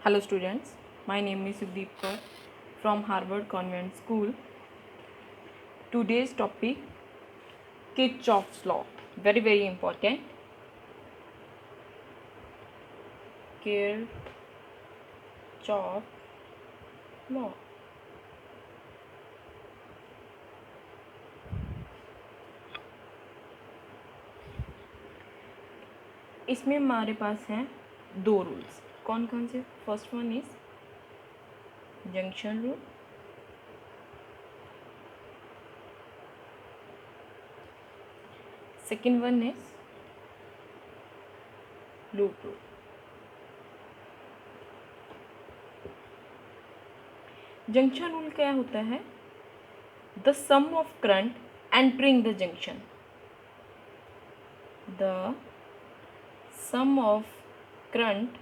Hello students, my name is Sudeep Kaur from Harvard Convent School. Today's topic Kirchhoff's law. Very important. Kirchhoff law. इसमें हमारे पास हैं दो rules. कौन कौन से? First one is junction rule. Second one is loop rule. Junction rule क्या होता है? The sum of current entering the junction. The sum of current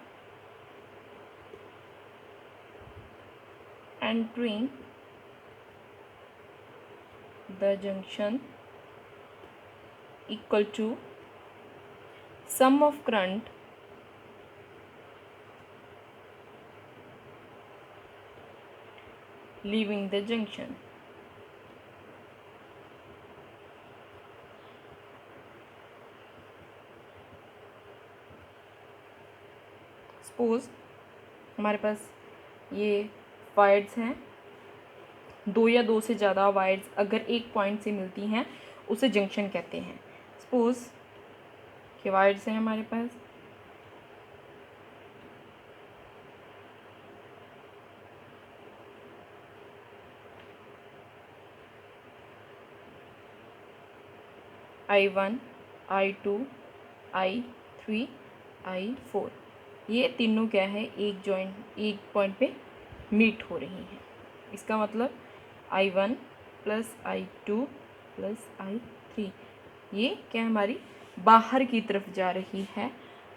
entering the junction equal to sum of current leaving the junction. Suppose हमारे पास ये wires हैं, दो या दो से ज़्यादा वायर्स अगर एक पॉइंट से मिलती हैं उसे जंक्शन कहते हैं. सपोज ये वायर्स हैं हमारे पास, I1, I2, I3, I4. ये तीनों क्या है? एक पॉइंट पे मीट हो रही हैं. इसका मतलब I1 plus I2 plus I3 ये क्या हमारी बाहर की तरफ जा रही है,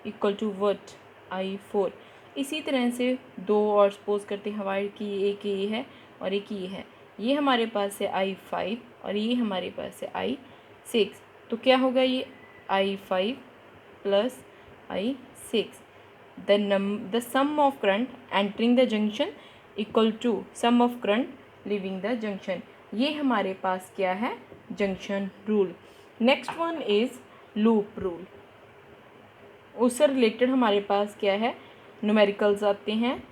इक्वल टू व्हाट? I4. इसी तरह से दो और सपोज करते हैं वायर की, एक ये है और एक ये है. ये हमारे पास है I5 और ये हमारे पास है I6. तो क्या होगा? ये I5 plus I6. The sum of current entering the junction equal to sum of current leaving the junction. ये हमारे पास क्या है? Junction rule. Next one is loop rule. उससे रिलेटेड हमारे पास क्या है? न्यूमेरिकल्स आते हैं,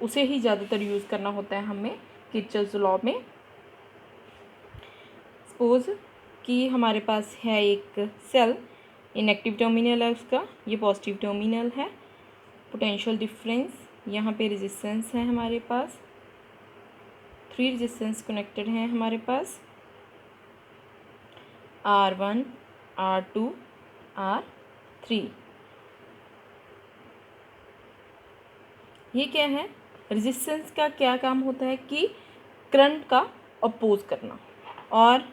उसे ही ज़्यादातर यूज़ करना होता है हमें किर्चॉफ्स लॉ में. सपोज कि हमारे पास है एक सेल, इनएक्टिव टर्मिनल है उसका, ये पॉजिटिव टर्मिनल है. पोटेंशियल डिफरेंस, यहाँ पे रेजिस्टेंस है हमारे पास, 3 रेजिस्टेंस कनेक्टेड हैं हमारे पास, R1, R2, R3. ये क्या है? रेजिस्टेंस का क्या काम होता है कि करंट का अपोज करना. और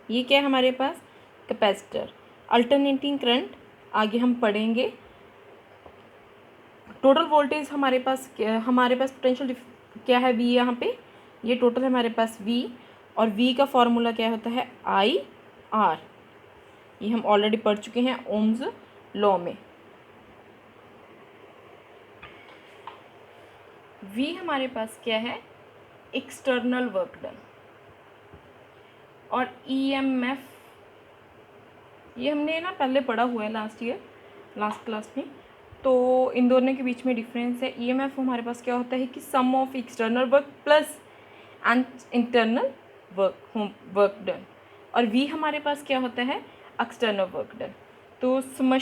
ये क्या है हमारे पास? कैपेसिटर. अल्टरनेटिंग करंट आगे हम पढ़ेंगे. टोटल वोल्टेज हमारे पास पोटेंशियल क्या है? V यहाँ पे ये टोटल है हमारे पास V, और V का फॉर्मूला क्या होता है? IR. ये हम ऑलरेडी पढ़ चुके हैं ओम्स लॉ में. V हमारे पास क्या है? External work done. और EMF ये हमने ना पहले पढ़ा हुआ है लास्ट क्लास में. तो इन दोनों के बीच में डिफरेंस है. EMF हमारे पास क्या होता है कि sum of external work plus and internal work done. और V हमारे पास क्या होता है? External work done. तो sum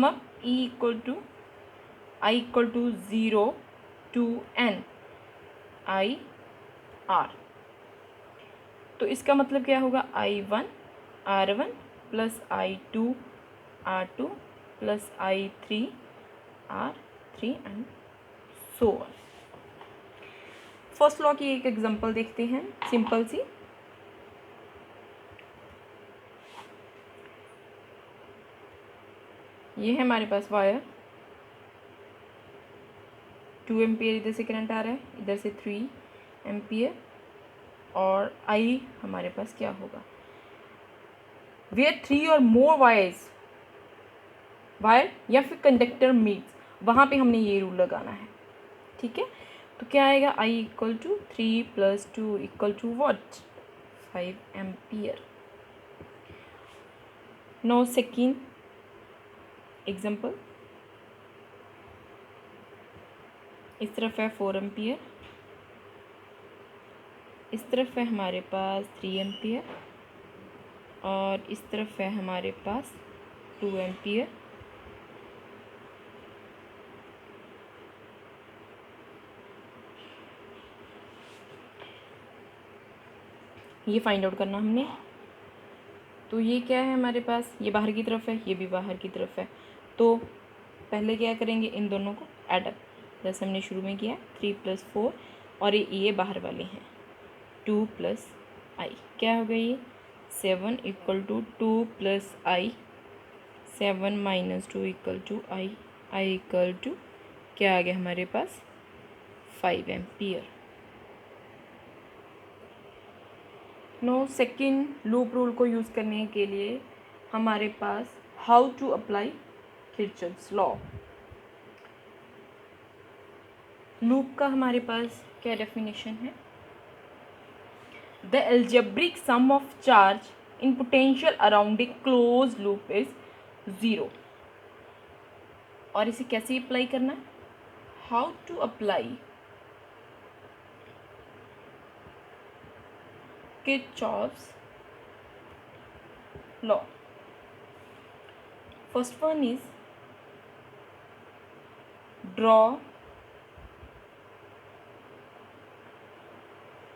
up I equal to 0 to N IR. तो इसका मतलब क्या होगा? I1 R1 plus I2 R2 plus I3 R3 and so on. First law की एक एग्जांपल देखते हैं, सिंपल सी. ये है हमारे पास वायर, 2 एम्पियर इधर से करंट आ रहा है, इधर से 3 एम्पियर. और I हमारे पास क्या होगा? वेयर 3 और मोर वायर या फिर कंडक्टर मीट्स वहाँ पे हमने ये रूल लगाना है, ठीक है। तो क्या आएगा, I equal to 3 + 2 equal to what, 5 ampere. Now second example, इस तरफ है 4 एम्पियर, इस तरफ है हमारे पास 3 एम्पियर और इस तरफ है हमारे पास 2 एम्पियर। ये फाइंड आउट करना हमने। तो ये क्या है हमारे पास, ये बाहर की तरफ है, ये भी बाहर की तरफ है। तो पहले क्या करेंगे, इन दोनों को ऐड अप, जैसे हमने शुरू में किया 3 + 4 और ये बाहर वाले हैं 2 + I, क्या हो गया ये 7 equal to 2 + I, 7 - 2 equal to I equal to क्या आ गया हमारे पास 5 ampere. No second loop rule को यूज़ करने के लिए हमारे पास how to apply Kirchhoff's law. Loop का हमारे पास क्या डेफिनेशन है, the algebraic sum of charge in potential around a close loop is 0। और इसे कैसे अप्लाई करना है, how to apply Kirchhoff's law. First one is draw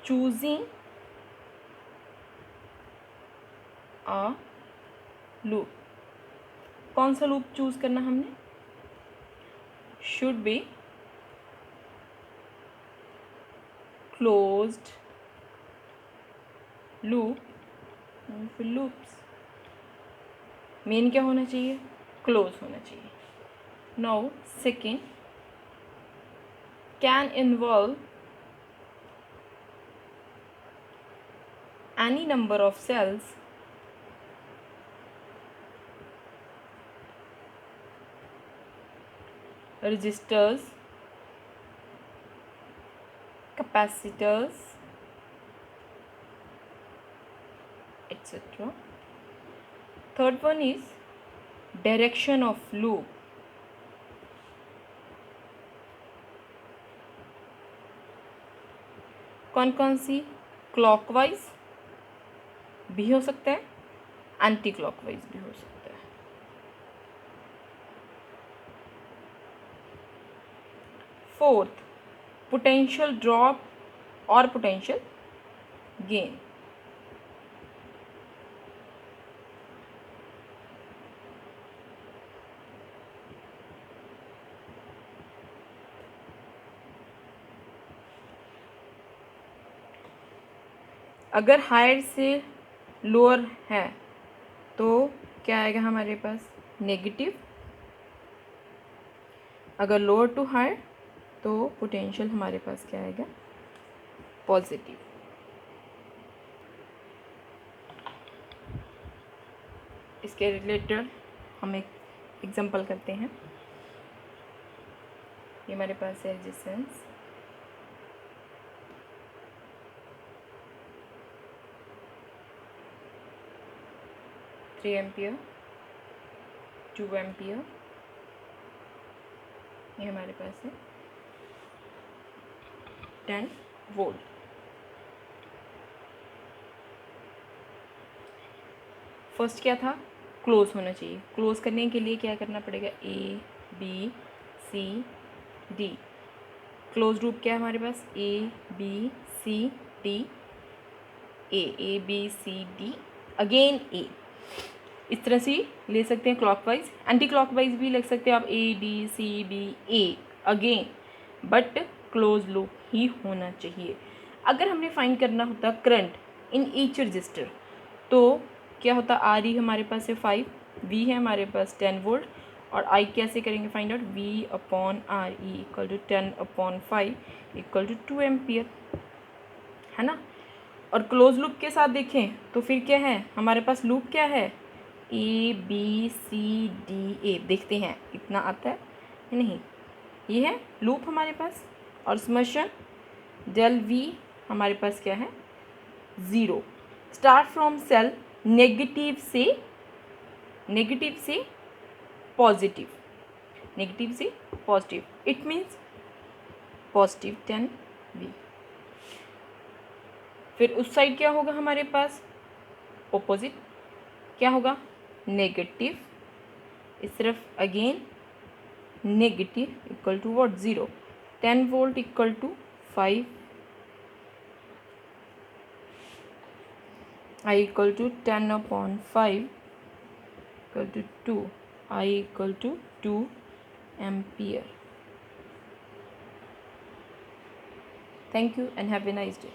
choosing a loop। कौन सा लूप चूज करना हमने, शुड बी क्लोज्ड लूप, फिर लूप्स मेन क्या होना चाहिए, क्लोज होना चाहिए। Now second, can involve any number of cells resistors, capacitors, etc. Third one is direction of loop। कौन कौन सी, क्लॉकवाइज भी हो सकता है, एंटी क्लॉकवाइज भी हो सकता है। फोर्थ, पोटेंशियल ड्रॉप और पोटेंशियल गेन। अगर हायर से लोअर है तो क्या आएगा हमारे पास, नेगेटिव। अगर लोअर टू हायर तो पोटेंशियल हमारे पास क्या आएगा, पॉजिटिव। इसके रिलेटेड हम एक एग्जांपल करते हैं। ये हमारे पास है रेजिस्टेंस, थ्री एम्पियर, 2 एम्पियर, ये हमारे पास है 10 वोल्ट। फर्स्ट क्या था, क्लोज होना चाहिए। क्लोज करने के लिए क्या करना पड़ेगा, A B C D। Close loop क्या है हमारे पास, A B C D, A B C D again A। इस तरह से ले सकते हैं क्लॉकवाइज, एंटी क्लॉकवाइज भी लिख सकते हैं आप, A D C B A again, but close loop ही होना चाहिए। अगर हमने फाइंड करना होता करंट इन ईच रजिस्टर तो क्या होता, आर ई हमारे पास है 5, वी है हमारे पास 10 वोल्ट, और आई कैसे करेंगे find out, V/RE equal to 10/5 equal to 2 ampere, है ना। और क्लोज लूप के साथ देखें तो फिर क्या है हमारे पास, लूप क्या है, A B C D A। देखते हैं इतना आता है नहीं, ये है लूप हमारे पास, और समर्शन del V हमारे पास क्या है 0। स्टार्ट फ्रॉम सेल नेगेटिव से पॉजिटिव, नेगेटिव से positive, it means positive 10V। फिर उस साइड क्या होगा हमारे पास ऑपोजिट, क्या होगा नेगेटिव, इस तरफ again negative equal to what 0। 10 volt equal to 5, I equal to 10/5 equal to 2, I equal to 2 ampere. Thank you and have a nice day.